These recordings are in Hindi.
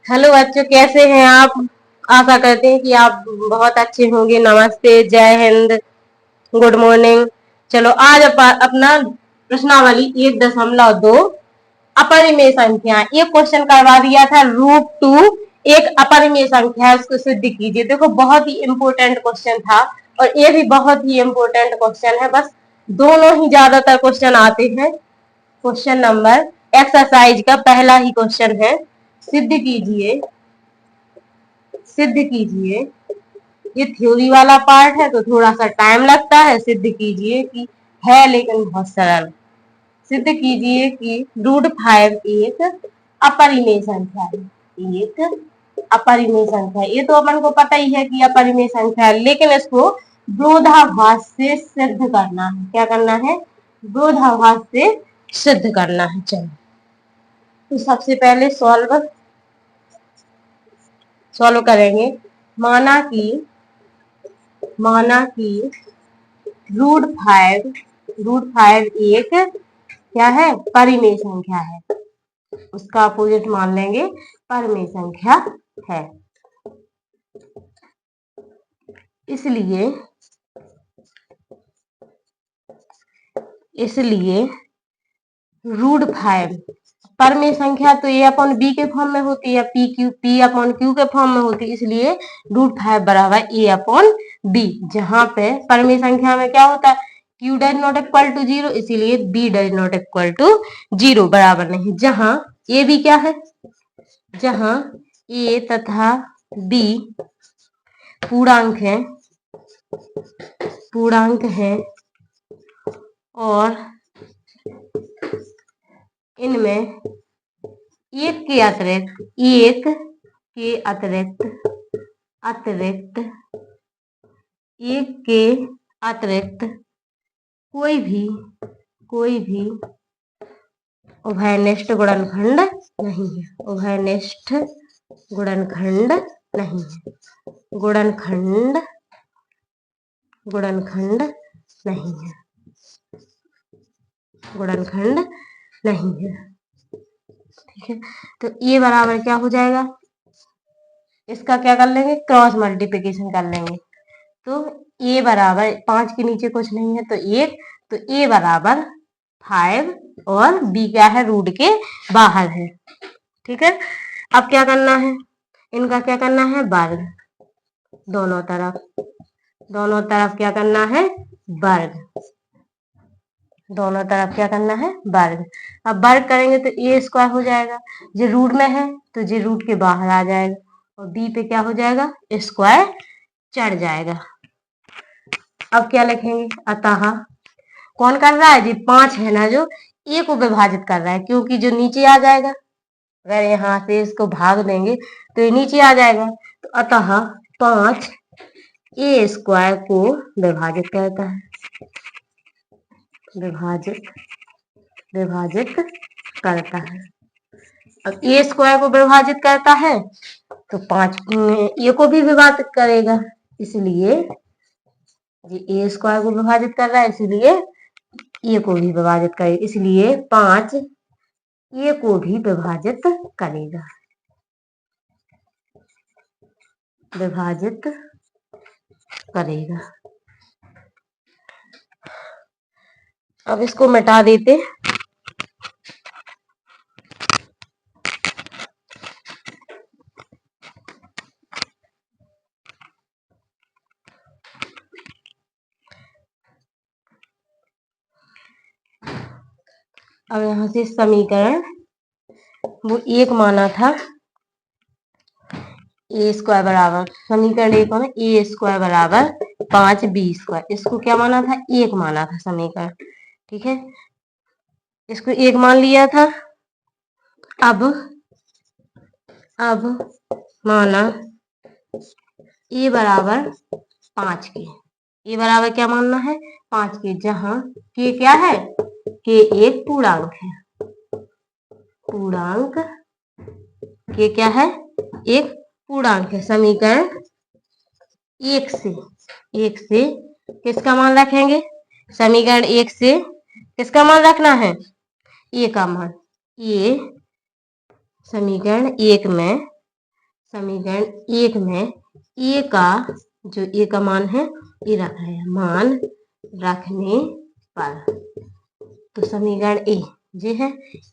हेलो बच्चों, कैसे हैं आप। आशा करते हैं कि आप बहुत अच्छे होंगे। नमस्ते, जय हिंद, गुड मॉर्निंग। चलो आज अपना प्रश्नावली 1.2 अपरिमेय संख्या, ये क्वेश्चन करवा दिया था। √2 एक अपरिमेय संख्या है, उसको सिद्ध कीजिए। देखो बहुत ही इंपॉर्टेंट क्वेश्चन था और ये भी बहुत ही इंपॉर्टेंट क्वेश्चन है। बस दोनों ही ज्यादातर क्वेश्चन आते हैं। क्वेश्चन नंबर एक्सरसाइज का पहला ही क्वेश्चन है, सिद्ध कीजिए। सिद्ध कीजिए, ये थ्योरी वाला पार्ट है तो थोड़ा सा टाइम लगता है। सिद्ध कीजिए कि है लेकिन बहुत सरल। सिद्ध कीजिए कि √5 एक अपरिमेय संख्या है। एक अपरिमेय संख्या, ये तो अपन को पता ही है कि अपरिमेय संख्या है, लेकिन इसको विरोधाभास से सिद्ध करना है। क्या करना है? विरोधाभास से सिद्ध करना है। चलो तो सबसे पहले सॉल्व करेंगे। माना कि √5 एक क्या है? परिमेय संख्या है। उसका अपोजिट मान लेंगे परिमेय संख्या है। इसलिए √5 परिमेय संख्या तो A/B के फॉर्म में होती है, P/Q के फॉर्म में होती है। इसलिए √5 बराबर A/B। जहां पे परिमेय संख्या में क्या होता है? Q does not equal to 0, इसीलिए B does not equal to 0 बराबर नहीं। जहां A भी क्या है? जहां A तथा B पूर्णांक है और इनमें एक के अतिरिक्त कोई भी उभयनिष्ठ गुणनखंड नहीं है। उभयनिष्ठ गुणनखंड नहीं है। गुणनखंड नहीं है। गुणनखंड नहीं है। ठीक है, तो ये बराबर क्या हो जाएगा? इसका क्या कर लेंगे? क्रॉस मल्टीप्लिकेशन कर लेंगे। तो A बराबर 5 के नीचे कुछ नहीं है तो 1, तो A बराबर 5 और B क्या है? रूट के बाहर है। ठीक है, अब क्या करना है? इनका क्या करना है? वर्ग। दोनों तरफ क्या करना है? वर्ग। दोनों तरफ क्या करना है? वर्ग। अब वर्ग करेंगे तो A² हो जाएगा। जो रूट में है तो जो रूट के बाहर आ जाएगा और B पे क्या हो जाएगा? स्क्वायर चढ़ जाएगा। अब क्या लिखेंगे? अतः कौन कर रहा है? जी 5 है ना, जो A को विभाजित कर रहा है, क्योंकि जो नीचे आ जाएगा, अगर यहाँ से इसको भाग देंगे तो ये नीचे आ जाएगा। तो अतः 5 A² को विभाजित करता है। विभाजित करता है। अब A² को विभाजित करता है तो 5 A को भी विभाजित करेगा। इसलिए ये A² को विभाजित कर रहा है, इसलिए A को भी विभाजित करेगा। इसलिए 5 A को भी विभाजित करेगा। अब इसको मिटा देते। अब यहाँ से समीकरण वो एक माना था A² बराबर, समीकरण 1 में A² बराबर 5B², इसको क्या माना था? 1 माना था समीकरण। ठीक है, इसको 1 मान लिया था। अब माना A बराबर 5 के। A बराबर क्या मानना है? 5 के, जहां K क्या है? K एक पूर्णांक है। K क्या है? एक पूर्णांक है। समीकरण 1 से किसका मान रखेंगे? समीकरण 1 से किसका मान रखना है? A का मान। ये समीकरण 1 में समीकरण 1 में ए का जो ए का मान है ये रखा है, मान रखने पर तो समीकरण ए ये है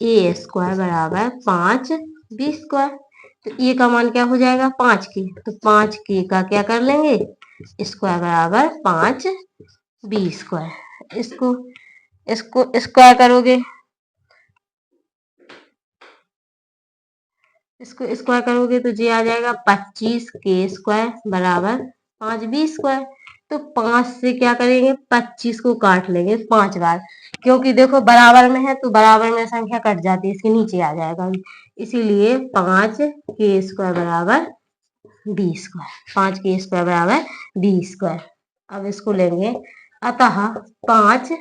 ए स्क्वायर बराबर 5b²। तो ए का मान क्या हो जाएगा 5k, तो 5k का क्या कर लेंगे स्क्वायर बराबर 5b²। इसको इसको स्क्वायर करोगे, इसको स्क्वायर करोगे तो ये आ जाएगा 25k² बराबर 5b²। तो 5 से क्या करेंगे 25 को काट लेंगे 5 बार, क्योंकि देखो बराबर में है तो बराबर में संख्या कट जाती है, इसके नीचे आ जाएगा, इसीलिए 5k² बराबर b², 5k² बराबर b²। अब इसको लेंगे अतः 5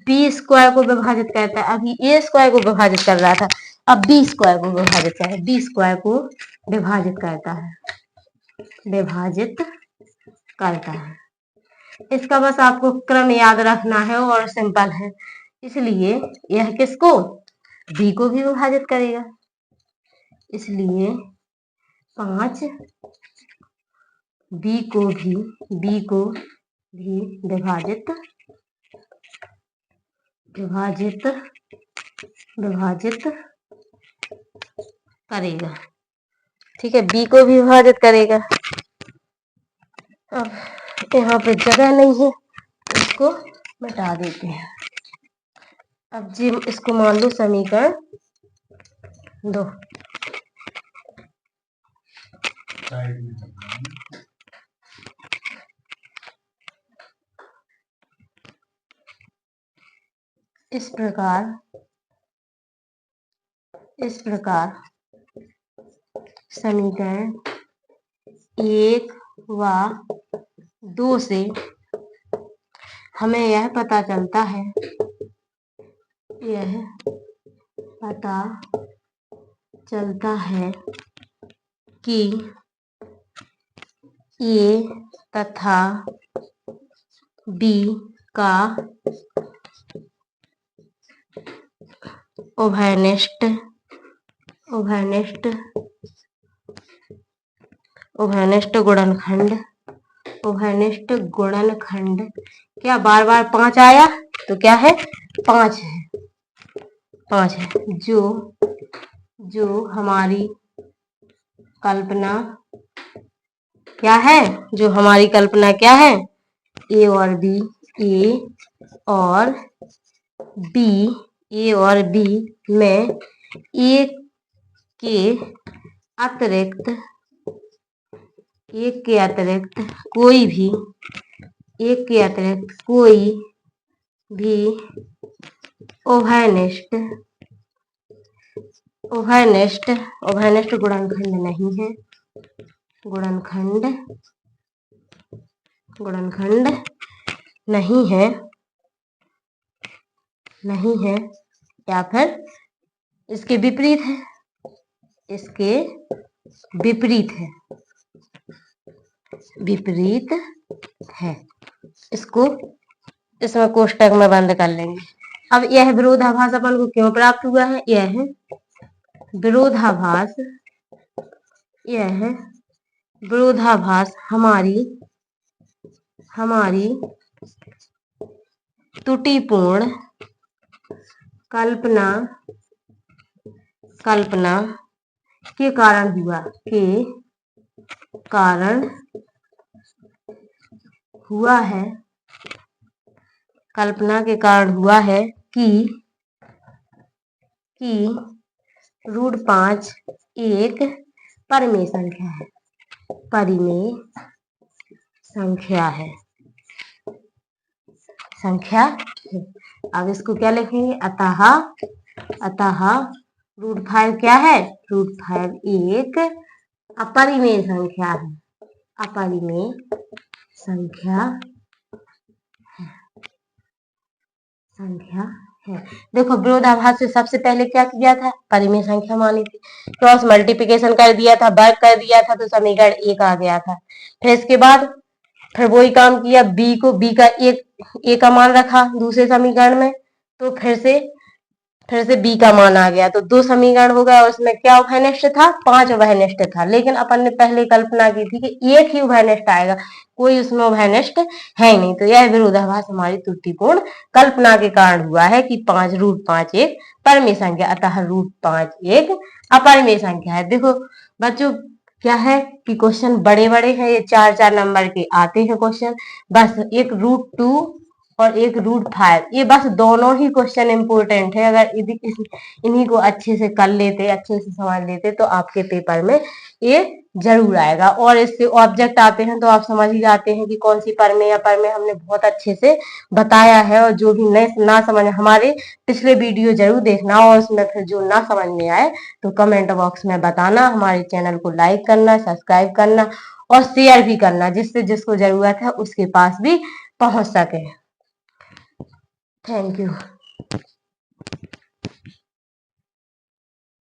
b² को विभाजित करता है, अभी a² को विभाजित कर रहा था, अब b² को विभाजित कर b² को विभाजित करता है। इसका बस आपको क्रम याद रखना है और सिंपल है, इसलिए यह किसको b को भी विभाजित करेगा, इसलिए 5 b को भी विभाजित करेगा। ठीक है, b को भी विभाजित करेगा। अब यहाँ पे जगह नहीं है, इसको मिटा देते हैं। अब जी इसको मान लो समीकरण 2। इस प्रकार समीकरण 1 व 2 से हमें यह पता चलता है कि ए तथा बी का उभयनिष्ठ गुणनखंड क्या बार बार 5 आया तो क्या है 5 है, जो हमारी कल्पना क्या है, ए और बी में एक के अतिरिक्त कोई भी उभयनिष्ठ गुणनखंड नहीं है या फिर इसके विपरीत है। इसको इसमें कोष्टक में बंद कर लेंगे। अब यह विरोधाभास अपन को क्यों प्राप्त हुआ है, यह विरोधाभास हमारी त्रुटिपूर्ण कल्पना के कारण हुआ है कि √5 एक परिमेय संख्या है। अब इसको क्या लिखेंगे, अतः √5 क्या है, √5 एक अपरिमेय संख्या है। देखो विरोधाभास से सबसे पहले क्या किया था, परिमेय संख्या मानी थी, क्रॉस मल्टीप्लिकेशन कर दिया था, वर्ग कर दिया था, तो समीकरण 1 आ गया था। फिर इसके बाद फिर वही काम किया, बी का एक मान रखा दूसरे समीकरण में, तो फिर से फिर से b का मान आ गया, तो 2 समीकरण हो गया। उसमें क्या उभयनिष्ठ था? 5 उभयनिष्ठ था, लेकिन अपन ने पहले कल्पना की थी कि एक ही उभयनिष्ठ आएगा, कोई उसमें उभयनिष्ठ है ही नहीं। तो यह विरोधाभास हमारी त्रुटिपूर्ण कल्पना के कारण हुआ है कि 5√5 एक परमेय संख्या, अतः √5 एक अपरिमेय संख्या है। देखो बच्चों क्या है कि क्वेश्चन बड़े बड़े हैं, ये 4-4 नंबर के आते हैं क्वेश्चन। बस एक √2 और एक √5, ये बस दोनों ही क्वेश्चन इंपोर्टेंट है। अगर इन्हीं को अच्छे से कर लेते, अच्छे से समझ लेते, तो आपके पेपर में ये जरूर आएगा। और इससे ऑब्जेक्ट आते हैं तो आप समझ ही जाते हैं कि कौन सी परमेय अपरमेय हमने बहुत अच्छे से बताया है। और जो भी नहीं ना समझ, हमारे पिछले वीडियो जरूर देखना, और उसमें फिर जो ना समझ में आए तो कमेंट बॉक्स में बताना। हमारे चैनल को लाइक करना, सब्सक्राइब करना और शेयर भी करना, जिससे जिसको जरूरत है उसके पास भी पहुंच सके। Thank you.